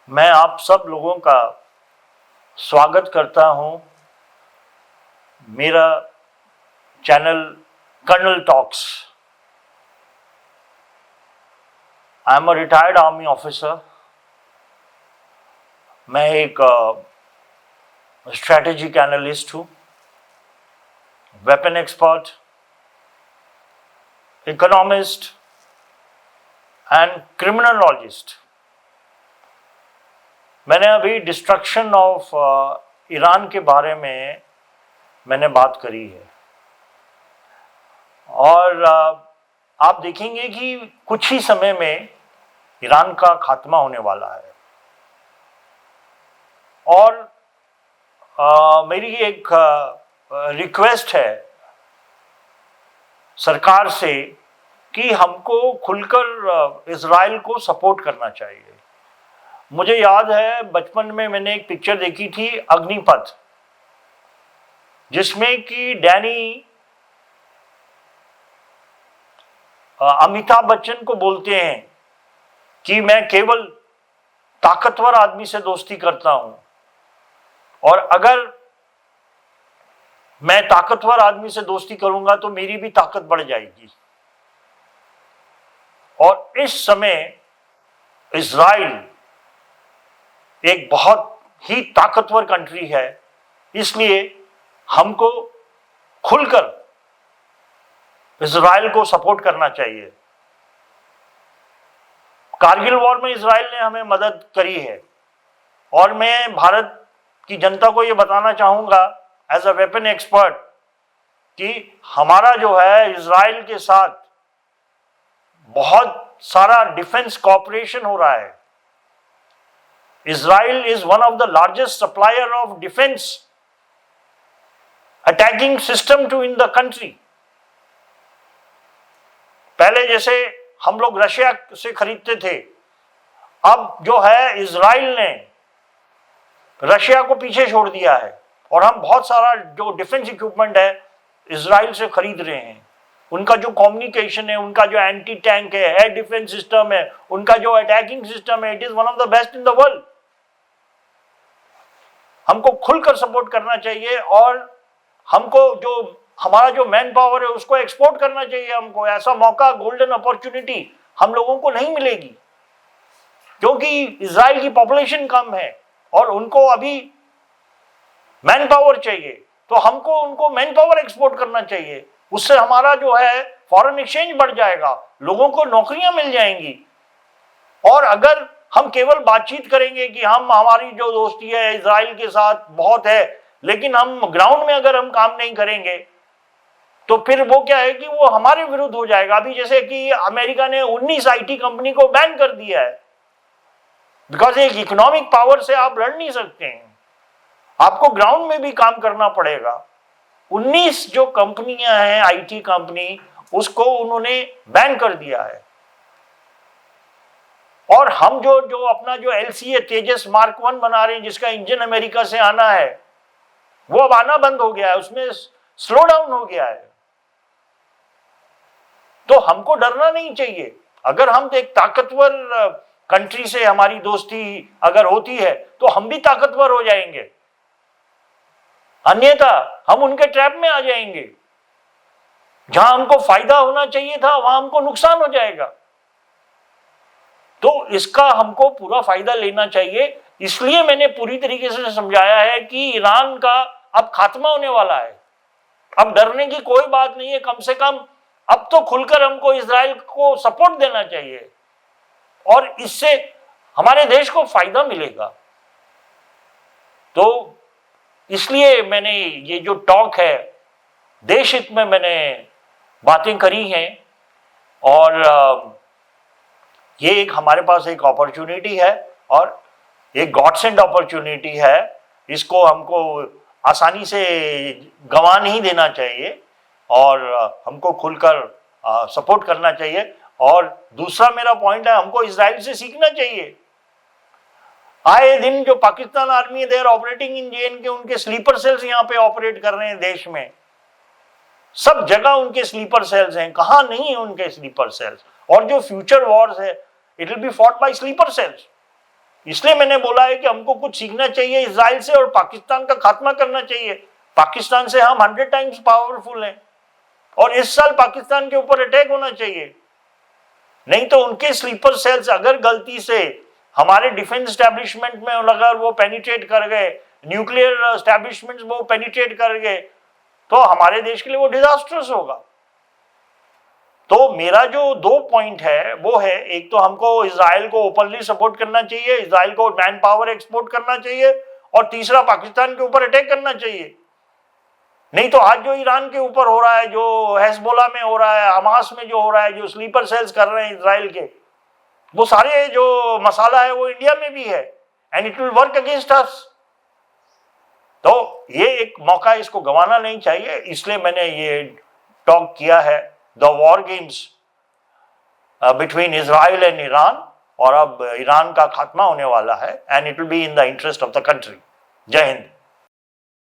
मैं आप सब लोगों का स्वागत करता हूं मेरा channel colonel talks. I am a retired army officer. मैं एक स्ट्रैटेजिक एनालिस्ट हूं, weapon expert, economist and criminologist. मैंने अभी डिस्ट्रक्शन ऑफ ईरान के बारे में मैंने बात करी है और आप देखेंगे कि कुछ ही समय में ईरान का खात्मा होने वाला है। और मेरी एक रिक्वेस्ट है सरकार से कि हमको खुलकर इजराइल को सपोर्ट करना चाहिए। मुझे याद है बचपन में मैंने एक पिक्चर देखी थी अग्निपथ, जिसमें कि डैनी अमिताभ बच्चन को बोलते हैं कि मैं केवल ताकतवर आदमी से दोस्ती करता हूं और अगर मैं ताकतवर आदमी से दोस्ती करूंगा तो मेरी भी ताकत बढ़ जाएगी। और इस समय इजराइल एक बहुत ही ताकतवर कंट्री है, इसलिए हमको खुलकर इजराइल को सपोर्ट करना चाहिए। कारगिल वॉर में इजराइल ने हमें मदद करी है और मैं भारत की जनता को यह बताना चाहूंगा एज अ वेपन एक्सपर्ट कि हमारा जो है इजराइल के साथ बहुत सारा डिफेंस कॉपरेशन हो रहा है। Israel is one of the largest supplier of defense attacking system to in the country. पहले जैसे हम लोग रशिया से खरीदते थे, अब जो है इजराइल ने रशिया को पीछे छोड़ दिया है और हम बहुत सारा जो डिफेंस इक्विपमेंट है इजराइल से खरीद रहे हैं। उनका जो कम्युनिकेशन है, उनका जो एंटी टैंक है, एयर डिफेंस सिस्टम है, उनका जो अटैकिंग सिस्टम है, it is one of the best in the world. हमको खुलकर सपोर्ट करना चाहिए और हमको जो हमारा जो मैन पावर है उसको एक्सपोर्ट करना चाहिए। हमको ऐसा मौका, गोल्डन अपॉर्चुनिटी हम लोगों को नहीं मिलेगी, क्योंकि इजराइल की पॉपुलेशन कम है और उनको अभी मैन पावर चाहिए, तो हमको उनको मैन पावर एक्सपोर्ट करना चाहिए। उससे हमारा जो है फॉरेन एक्सचेंज बढ़ जाएगा, लोगों को नौकरियां मिल जाएंगी। और अगर हम केवल बातचीत करेंगे कि हमारी जो दोस्ती है इजराइल के साथ बहुत है, लेकिन हम ग्राउंड में अगर हम काम नहीं करेंगे तो फिर वो क्या है कि वो हमारे विरुद्ध हो जाएगा। अभी जैसे कि अमेरिका ने 19 आईटी कंपनी को बैन कर दिया है, बिकॉज एक इकोनॉमिक पावर से आप लड़ नहीं सकते हैं, आपको ग्राउंड में भी काम करना पड़ेगा। 19 जो कंपनियां हैं आईटी कंपनी, उसको उन्होंने बैन कर दिया है। और हम जो अपना जो एलसीए तेजस मार्क 1 बना रहे हैं, जिसका इंजन अमेरिका से आना है, वो अब आना बंद हो गया है, उसमें स्लो डाउन हो गया है। तो हमको डरना नहीं चाहिए। अगर हम एक ताकतवर कंट्री से हमारी दोस्ती अगर होती है तो हम भी ताकतवर हो जाएंगे, अन्यथा हम उनके ट्रैप में आ जाएंगे। जहां हमको फायदा होना चाहिए था वहां हमको नुकसान हो जाएगा। तो इसका हमको पूरा फायदा लेना चाहिए। इसलिए मैंने पूरी तरीके से समझाया है कि ईरान का अब खात्मा होने वाला है, अब डरने की कोई बात नहीं है। कम से कम अब तो खुलकर हमको इजराइल को सपोर्ट देना चाहिए और इससे हमारे देश को फायदा मिलेगा। तो इसलिए मैंने ये जो टॉक है देश हित में मैंने बातें करी हैं और ये एक हमारे पास एक अपॉर्चुनिटी है और एक गॉड सेंड अपॉर्चुनिटी है। इसको हमको आसानी से गंवा नहीं देना चाहिए और हमको खुलकर सपोर्ट करना चाहिए। और दूसरा मेरा पॉइंट है, हमको इजराइल से सीखना चाहिए। आए दिन जो पाकिस्तान आर्मी है, they are operating in JNK, उनके स्लीपर सेल्स यहाँ पे ऑपरेट कर रहे हैं देश में। सब जगह उनके स्लीपर सेल्स हैं, कहां नहीं है उनके स्लीपर सेल्स। और जो फ्यूचर वॉर्स है, it will be fought by sleeper cells. इसलिए मैंने बोला है कि हमको कुछ सीखना चाहिए इजराइल से और पाकिस्तान का खात्मा करना चाहिए। पाकिस्तान से हम 100 टाइम्स पावरफुल हैं और इस साल पाकिस्तान के ऊपर अटैक होना चाहिए। नहीं तो उनके स्लीपर सेल्स अगर गलती से हमारे डिफेंस एस्टैब्लिशमेंट में अगर वो पेनिट्रेट कर गए, न्यूक्लियर एस्टैब्लिशमेंट्स वो पेनिट्रेट कर गए, तो हमारे देश के लिए वो डिजास्टर्स होगा। तो मेरा जो 2 पॉइंट है वो है, एक तो हमको इजराइल को ओपनली सपोर्ट करना चाहिए, इजराइल को मैन पावर एक्सपोर्ट करना चाहिए, और तीसरा पाकिस्तान के ऊपर अटैक करना चाहिए। नहीं तो आज जो ईरान के ऊपर हो रहा है, जो हेजबोला में हो रहा है, हमास में जो हो रहा है, जो स्लीपर सेल्स कर रहे हैं इजराइल के, वो सारे जो मसाला है वो इंडिया में भी है, and it will work against us. तो ये एक मौका, इसको गंवाना नहीं चाहिए, इसलिए मैंने ये टॉक किया है, the war games between Israel and Iran, और अब ईरान का खात्मा होने वाला है, and it will be in the interest of the country. जय हिंद।